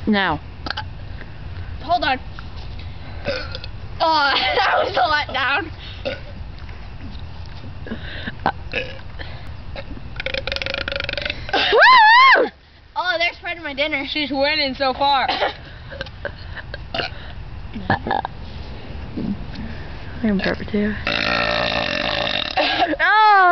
Now. Hold on. Oh, that was a letdown. Woo! Oh, they're spreading my dinner. She's winning so far. I'm burp too. Oh!